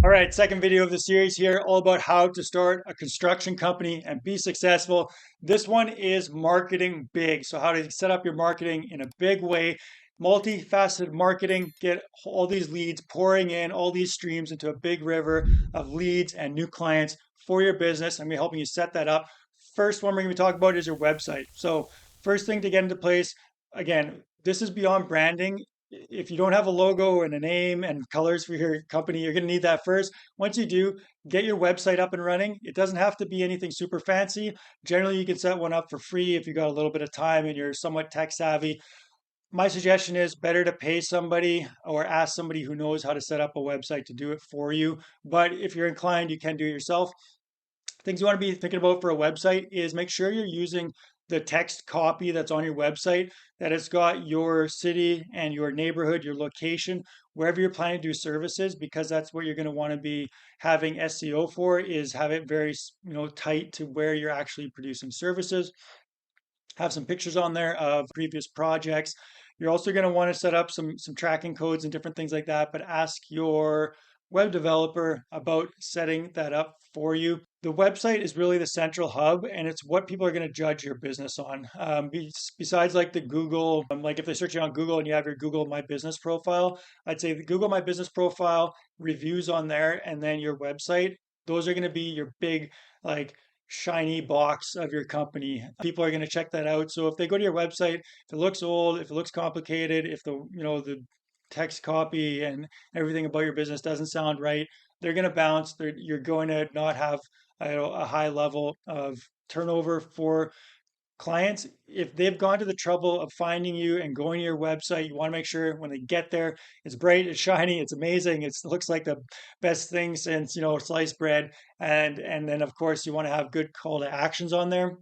All right, second video of the series here, all about how to start a construction company and be successful. This one is marketing big. So, how to set up your marketing in a big way, multifaceted marketing, get all these leads pouring in, all these streams into a big river of leads and new clients for your business. I'm gonna be helping you set that up. First one we're gonna be talking about is your website. So, first thing to get into place, again, this is beyond branding. If you don't have a logo and a name and colors for your company, you're going to need that first. Once you do, get your website up and running. It doesn't have to be anything super fancy. Generally, you can set one up for free if you got a little bit of time and you're somewhat tech savvy. My suggestion is better to pay somebody or ask somebody who knows how to set up a website to do it for you. But if you're inclined, you can do it yourself. Things you want to be thinking about for a website is make sure you're using the text copy that's on your website, that it's got your city and your neighborhood, your location, wherever you're planning to do services, because that's what you're going to want to be having SEO for, is have it very, tight to where you're actually producing services. Have some pictures on there of previous projects. You're also going to want to set up some tracking codes and different things like that, but ask your web developer about setting that up for you. The website is really the central hub, and it's what people are going to judge your business on. Besides, like the Google, like if they're searching on Google and you have your Google My Business profile, I'd say the Google My Business profile, reviews on there, and then your website. Those are going to be your big, like, shiny box of your company. People are going to check that out. So if they go to your website, if it looks old, if it looks complicated, if the text copy and everything about your business doesn't sound right, they're going to bounce. You're going to not have a high level of turnover for clients. If they've gone to the trouble of finding you and going to your website, you want to make sure when they get there, it's bright, it's shiny, it's amazing, it looks like the best thing since sliced bread. And then of course you want to have good call to actions on there.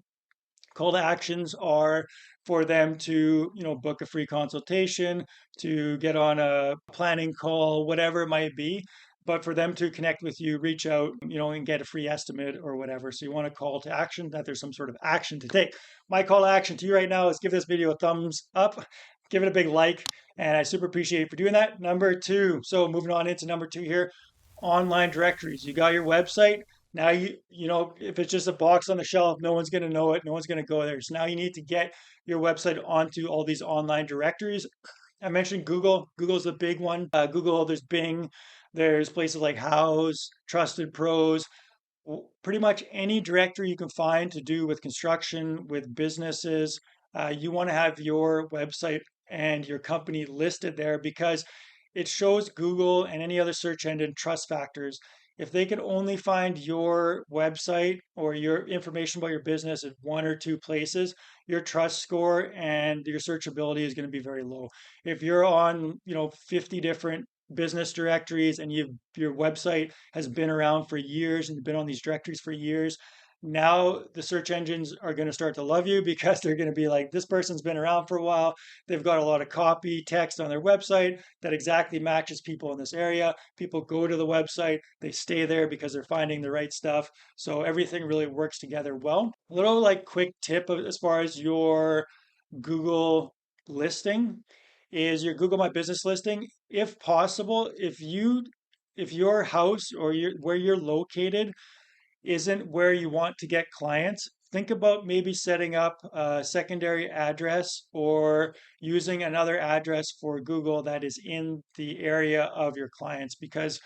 Call to actions are for them to book a free consultation, to get on a planning call, whatever it might be, but for them to connect with you, reach out, and get a free estimate or whatever. So you want a call to action, that there's some sort of action to take. My call to action to you right now is give this video a thumbs up, give it a big like, and I super appreciate you for doing that. Number two, so moving on into number two here, online directories. You got your website. Now if it's just a box on the shelf, no one's going to know it. No one's going to go there. So now you need to get your website onto all these online directories. I mentioned Google. Google's a big one. Google, there's Bing, there's places like House, Trusted Pros, pretty much any directory you can find to do with construction, with businesses. You want to have your website and your company listed there because it shows Google and any other search engine trust factors. If they can only find your website or your information about your business in one or two places, your trust score and your searchability is going to be very low. If you're on, 50 different business directories and your website has been around for years and you've been on these directories for years, now the search engines are going to start to love you because they're going to be like, this person's been around for a while, they've got a lot of copy text on their website that exactly matches people in this area. People go to the website, they stay there because they're finding the right stuff. So everything really works together well. A little like quick tip as far as your Google listing is your Google My Business listing. If possible, if your house or where you're located isn't where you want to get clients, think about maybe setting up a secondary address or using another address for Google that is in the area of your clients. Because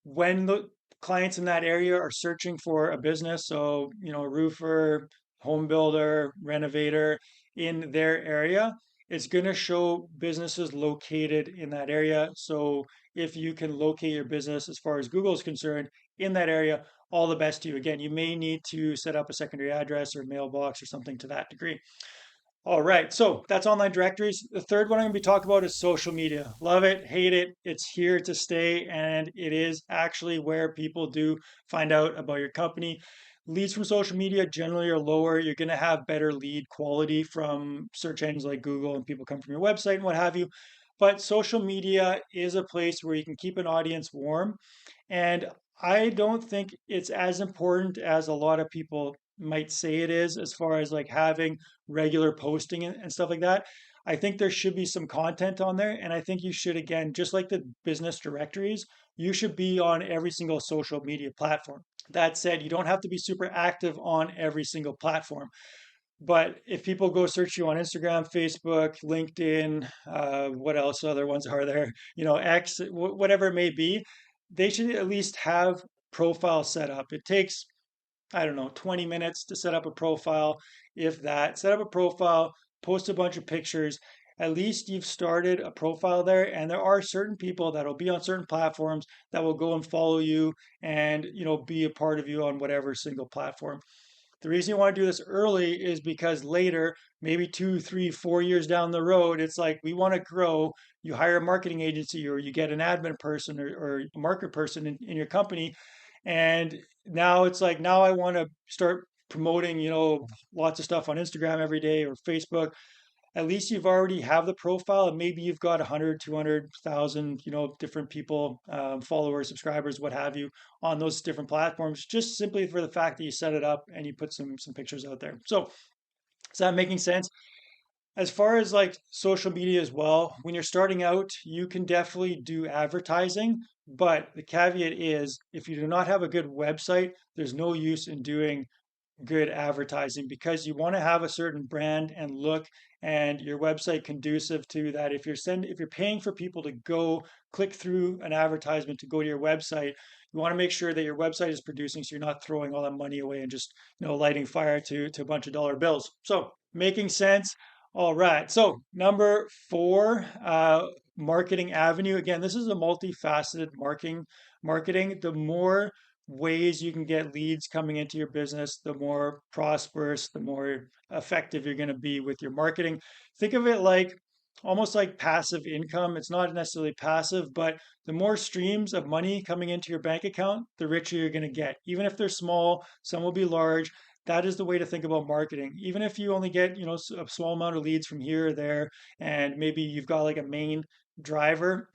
when the clients in that area are searching for a business, so, a roofer, home builder, renovator in their area, it's going to show businesses located in that area. So if you can locate your business as far as Google is concerned in that area, all the best to you. Again, you may need to set up a secondary address or mailbox or something to that degree. All right, so that's online directories. The third one I'm going to be talking about is social media. Love it, hate it, it's here to stay, and it is actually where people do find out about your company. Leads from social media generally are lower. You're going to have better lead quality from search engines like Google and people come from your website and what have you. But social media is a place where you can keep an audience warm. And I don't think it's as important as a lot of people might say it is, as far as like having regular posting and stuff like that. I think there should be some content on there. And I think you should, again, just like the business directories, you should be on every single social media platform. That said, you don't have to be super active on every single platform. But if people go search you on Instagram, Facebook, LinkedIn, what else other ones are there? X, whatever it may be, they should at least have profile set up. It takes, I don't know, 20 minutes to set up a profile. If that, set up a profile, post a bunch of pictures. At least you've started a profile there, and there are certain people that'll be on certain platforms that will go and follow you and be a part of you on whatever single platform. The reason you want to do this early is because later, maybe 2, 3, 4 years down the road, it's like we want to grow. You hire a marketing agency or you get an admin person or a market person in your company. And now it's like, now I want to start promoting, lots of stuff on Instagram every day or Facebook. At least you've already have the profile and maybe you've got 100, 200,000, different people, followers, subscribers, what have you, on those different platforms, just simply for the fact that you set it up and you put some pictures out there. So is that making sense? As far as like social media as well, when you're starting out, you can definitely do advertising, but the caveat is if you do not have a good website, there's no use in doing good advertising because you want to have a certain brand and look and your website conducive to that. If you're paying for people to go click through an advertisement to go to your website, you want to make sure that your website is producing so you're not throwing all that money away and just lighting fire to a bunch of dollar bills. So making sense. All right. So number four, marketing avenue. Again, this is a multifaceted marketing. The more ways you can get leads coming into your business, the more prosperous, the more effective you're going to be with your marketing. Think of it like almost like passive income. It's not necessarily passive, but the more streams of money coming into your bank account, the richer you're going to get. Even if they're small, some will be large. That is the way to think about marketing. Even if you only get, a small amount of leads from here or there, and maybe you've got like a main driver,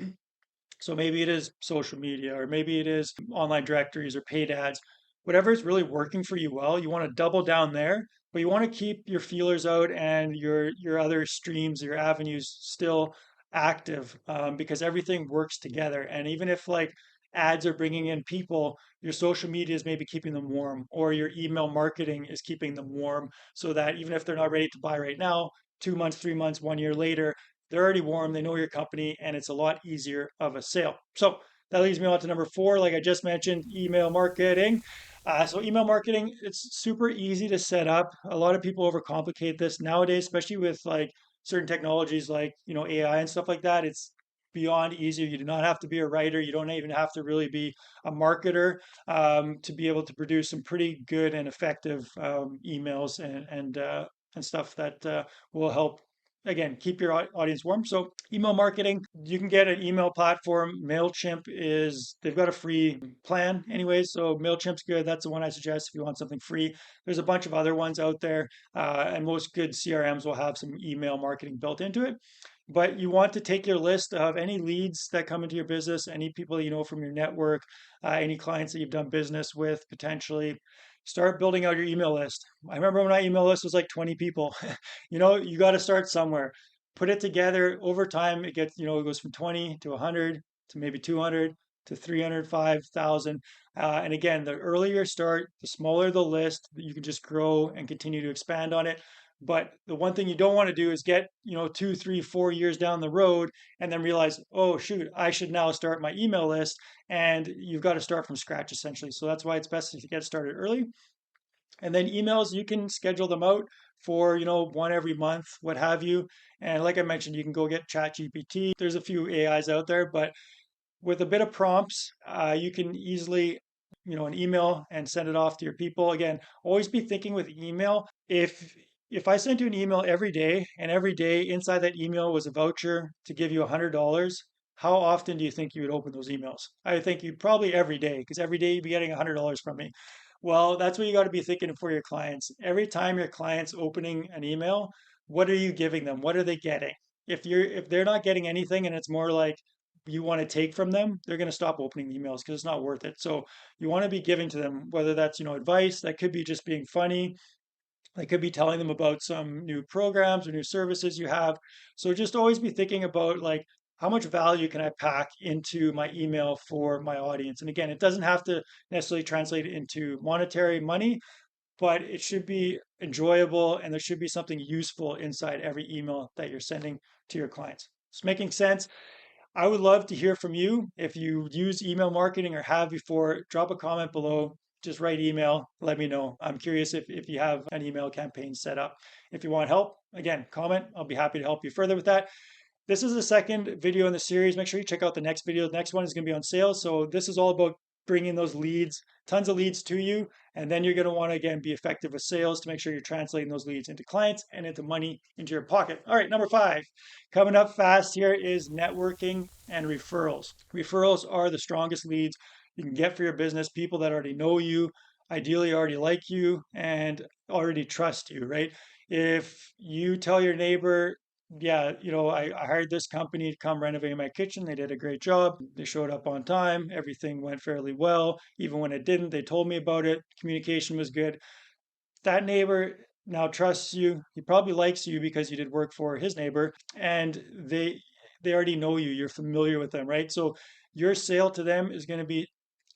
so maybe it is social media, or maybe it is online directories or paid ads. Whatever is really working for you well, you want to double down there, but you want to keep your feelers out and your other streams, your avenues still active, because everything works together. And even if like ads are bringing in people, your social media is maybe keeping them warm, or your email marketing is keeping them warm, so that even if they're not ready to buy right now, 2 months, 3 months, 1 year later, they're already warm, they know your company, and it's a lot easier of a sale. So that leads me on to number four, like I just mentioned, email marketing. So email marketing, it's super easy to set up. A lot of people overcomplicate this nowadays, especially with like certain technologies like AI and stuff like that. It's beyond easier. You do not have to be a writer. You don't even have to really be a marketer, to be able to produce some pretty good and effective emails and stuff that will help, again, keep your audience warm. So email marketing, you can get an email platform. MailChimp they've got a free plan anyways. So MailChimp's good. That's the one I suggest if you want something free. There's a bunch of other ones out there, and most good CRMs will have some email marketing built into it. But you want to take your list of any leads that come into your business, any people you know from your network, any clients that you've done business with potentially. Start building out your email list. I remember when my email list was like 20 people. You got to start somewhere. Put it together over time. It goes from 20 to 100 to maybe 200 to 300, 5,000. And again, the earlier you start, the smaller the list, you can just grow and continue to expand on it. But the one thing you don't want to do is get, 2, 3, 4 years down the road and then realize, oh, shoot, I should now start my email list. And you've got to start from scratch essentially. So that's why it's best to get started early. And then emails, you can schedule them out for, one every month, what have you. And like I mentioned, you can go get Chat GPT. There's a few AIs out there, but with a bit of prompts, you can easily, an email and send it off to your people. Again, always be thinking with email. If I sent you an email every day and every day inside that email was a voucher to give you $100, how often do you think you would open those emails? I think you'd probably every day, because every day you'd be getting $100 from me. Well, that's what you got to be thinking for your clients. Every time your client's opening an email, what are you giving them? What are they getting? If they're not getting anything and it's more like you want to take from them, they're going to stop opening the emails because it's not worth it. So you want to be giving to them, whether that's, advice, that could be just being funny, I could be telling them about some new programs or new services you have. So just always be thinking about like how much value can I pack into my email for my audience? And again, it doesn't have to necessarily translate into monetary money, but it should be enjoyable and there should be something useful inside every email that you're sending to your clients. It's making sense. I would love to hear from you. If you use email marketing or have before, drop a comment below. Just write email, let me know. I'm curious if you have an email campaign set up. If you want help, again, comment. I'll be happy to help you further with that. This is the second video in the series. Make sure you check out the next video. The next one is going to be on sales. So this is all about bringing those leads, tons of leads to you. And then you're going to want to, again, be effective with sales to make sure you're translating those leads into clients and into money into your pocket. All right, number 5, coming up fast here is networking and referrals. Referrals are the strongest leads you can get for your business. People that already know you, ideally already like you, and already trust you, right? If you tell your neighbor, yeah, I hired this company to come renovate my kitchen. They did a great job. They showed up on time. Everything went fairly well. Even when it didn't, they told me about it. Communication was good. That neighbor now trusts you. He probably likes you because you did work for his neighbor, and they already know you. You're familiar with them, right? So your sale to them is going to be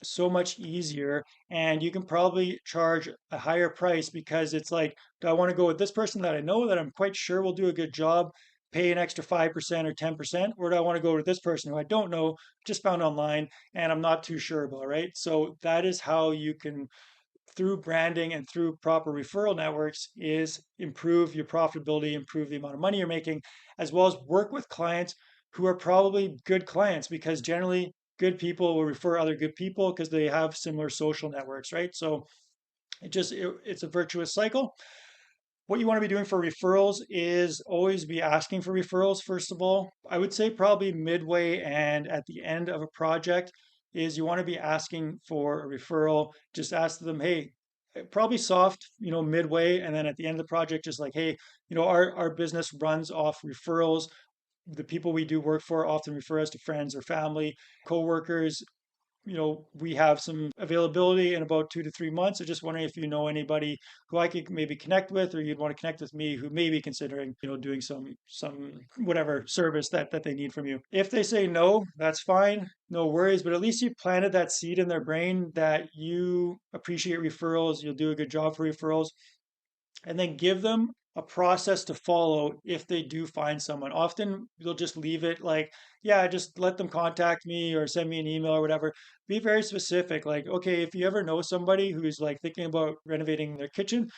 so much easier, and you can probably charge a higher price because it's like, do I want to go with this person that I know that I'm quite sure will do a good job, pay an extra 5% or 10%, or do I want to go with this person who I don't know, just found online, and I'm not too sure about, right? So that is how you can, through branding and through proper referral networks, is improve your profitability, improve the amount of money you're making, as well as work with clients who are probably good clients, because generally good people will refer other good people because they have similar social networks, right? So it's a virtuous cycle. What you want to be doing for referrals is always be asking for referrals, first of all. I would say probably midway and at the end of a project is you want to be asking for a referral. Just ask them, hey, probably soft, midway. And then at the end of the project, just like, hey, our business runs off referrals. The people we do work for often refer us to friends or family, coworkers. We have some availability in about 2 to 3 months. So just wondering if you know anybody who I could maybe connect with, or you'd want to connect with me who may be considering, doing some whatever service that they need from you. If they say no, that's fine, no worries. But at least you planted that seed in their brain that you appreciate referrals, you'll do a good job for referrals, and then give them a process to follow if they do find someone. Often they'll just leave it like, yeah, just let them contact me or send me an email or whatever. Be very specific. Like, okay, if you ever know somebody who's like thinking about renovating their kitchen,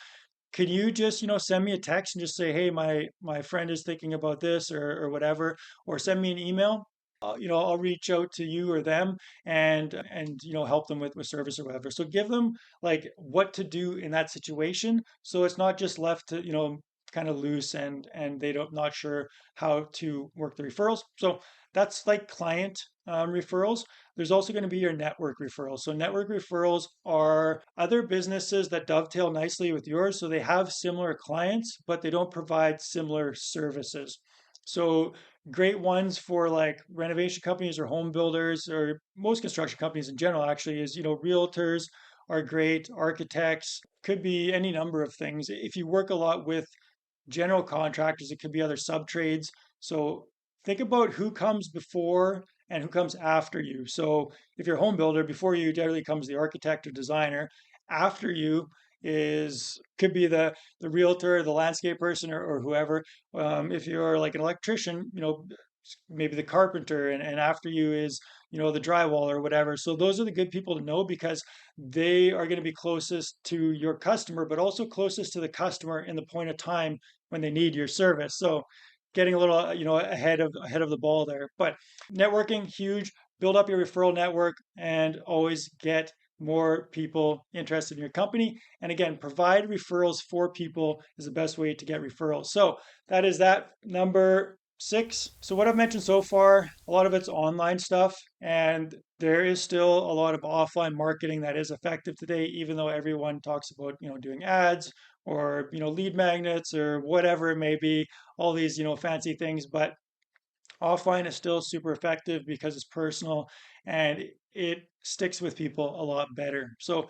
can you just, send me a text and just say, hey, my friend is thinking about this, or whatever, or send me an email. I'll reach out to you or them, and help them with service or whatever. So give them like what to do in that situation, so it's not just left to, kind of loose, and they don't not sure how to work the referrals. So that's like client referrals. There's also going to be your network referrals. So network referrals are other businesses that dovetail nicely with yours. So they have similar clients, but they don't provide similar services. So great ones for like renovation companies or home builders, or most construction companies in general actually, is, realtors are great, architects, could be any number of things. If you work a lot with general contractors, it could be other sub trades. So think about who comes before and who comes after you. So if you're a home builder, before you generally comes the architect or designer. After you is could be the realtor, the landscape person, or whoever. If you're like an electrician, maybe the carpenter, and after you is, the drywall or whatever. So those are the good people to know, because they are going to be closest to your customer, but also closest to the customer in the point of time when they need your service. So getting a little, ahead of the ball there. But networking, huge. Build up your referral network and always get more people interested in your company. And again, provide referrals for people is the best way to get referrals. So that is that. Number 6. So what I've mentioned so far, a lot of it's online stuff, and there is still a lot of offline marketing that is effective today, even though everyone talks about, doing ads, or, lead magnets, or whatever it may be, all these, fancy things. But offline is still super effective because it's personal and it sticks with people a lot better. So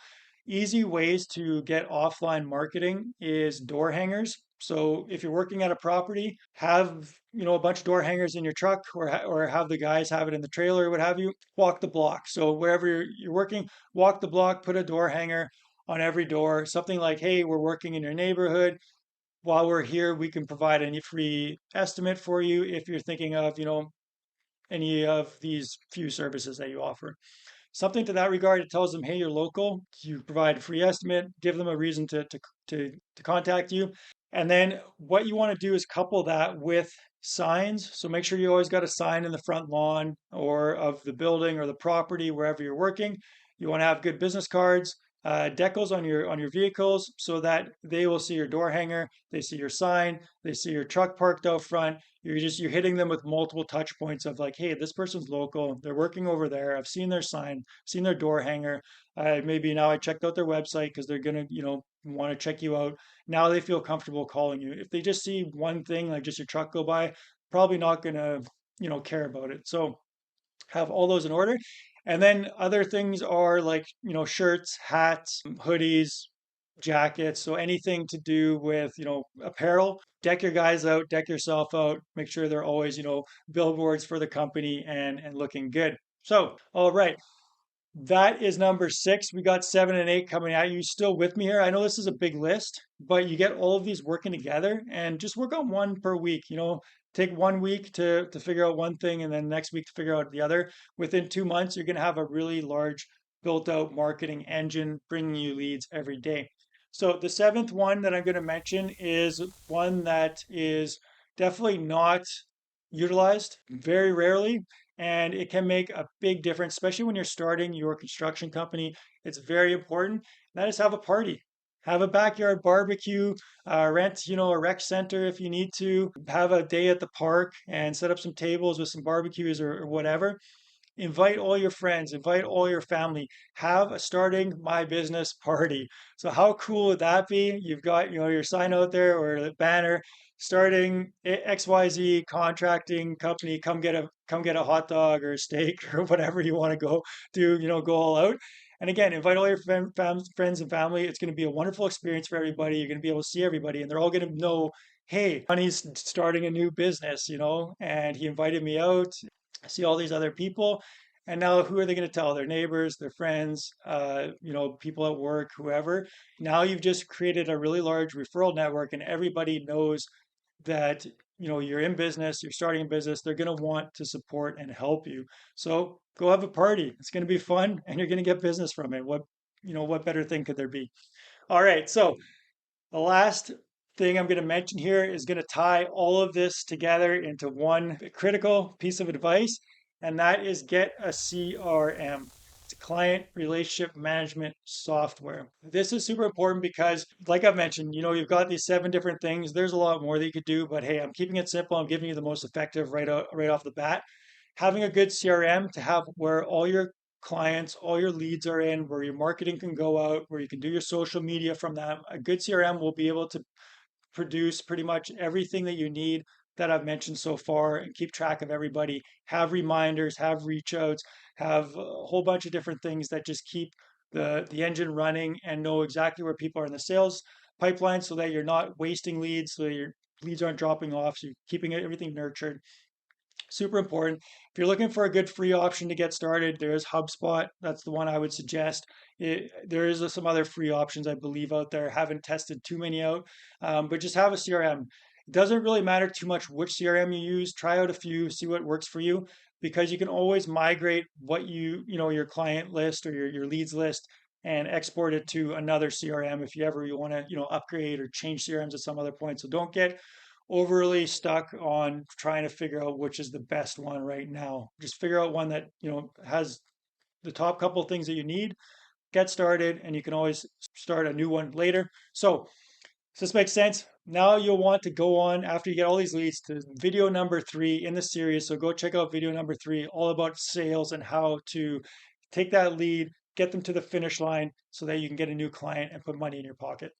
easy ways to get offline marketing is door hangers. So if you're working at a property, have a bunch of door hangers in your truck, or have the guys have it in the trailer, or what have you. Walk the block. So wherever you're working, walk the block, put a door hanger on every door. Something like, hey, we're working in your neighborhood. While we're here, we can provide any free estimate for you if you're thinking of, any of these few services that you offer. Something to that regard. It tells them, hey, you're local. You provide a free estimate. Give them a reason to contact you. And then what you want to do is couple that with signs. So make sure you always got a sign in the front lawn or of the building or the property wherever you're working. You want to have good business cards, decals on your vehicles so that they will see your door hanger, they see your sign, they see your truck parked out front. You're hitting them with multiple touch points of like, hey, this person's local, they're working over there. I've seen their sign, seen their door hanger. Maybe now I checked out their website because they're gonna, want to check you out. Now they feel comfortable calling you. If they just see one thing like just your truck go by, probably not gonna, care about it. So have all those in order. And then other things are like, shirts, hats, hoodies, jackets. So anything to do with, apparel. Deck your guys out, deck yourself out, make sure they're always, billboards for the company and looking good. So, all right. That is number six. We got seven and eight coming at you. Still with me here? I know this is a big list, but you get all of these working together and just work on one per week. Take 1 week to figure out one thing and then next week to figure out the other. Within 2 months, you're going to have a really large built out marketing engine bringing you leads every day. So the seventh one that I'm going to mention is one that is definitely not utilized very rarely, and it can make a big difference, especially when you're starting your construction company. It's very important. And that is have a party. Have a backyard barbecue, rent, a rec center if you need to, have a day at the park and set up some tables with some barbecues or whatever. Invite all your friends, invite all your family, have a starting my business party. So how cool would that be? You've got, your sign out there or the banner, starting XYZ contracting company, come get a hot dog or a steak or whatever you want to go do, go all out. And again, invite all your friends and family. It's going to be a wonderful experience for everybody. You're going to be able to see everybody and they're all going to know, hey, Johnny's starting a new business, and he invited me out. See all these other people. And now who are they going to tell? Their neighbors, their friends, people at work, whoever. Now you've just created a really large referral network and everybody knows that, you're in business, you're starting a business, they're going to want to support and help you. So go have a party. It's going to be fun and you're going to get business from it. What better thing could there be? All right. So the last thing I'm going to mention here is going to tie all of this together into one critical piece of advice, and that is get a CRM. It's a client relationship management software. This is super important because, like I've mentioned, you've got these seven different things. There's a lot more that you could do, but hey, I'm keeping it simple. I'm giving you the most effective right off the bat. Having a good CRM to have where all your clients, all your leads are in, where your marketing can go out, where you can do your social media from them. A good CRM will be able to produce pretty much everything that you need that I've mentioned so far and keep track of everybody, have reminders, have reach outs, have a whole bunch of different things that just keep the engine running and know exactly where people are in the sales pipeline so that you're not wasting leads, so that your leads aren't dropping off, so you're keeping everything nurtured. Super important. If you're looking for a good free option to get started, there's HubSpot. That's the one I would suggest. There is some other free options, I believe, out there. Haven't tested too many out, but just have a CRM. It doesn't really matter too much which CRM you use. Try out a few, see what works for you, because you can always migrate what your client list or your leads list and export it to another CRM if you want to, upgrade or change CRMs at some other point. So don't get overly stuck on trying to figure out which is the best one right now. Just figure out one that, has the top couple of things that you need, get started, and you can always start a new one later. So, does this make sense? Now you'll want to go on after you get all these leads to video number 3 in the series. So go check out video number 3, all about sales and how to take that lead, get them to the finish line so that you can get a new client and put money in your pocket.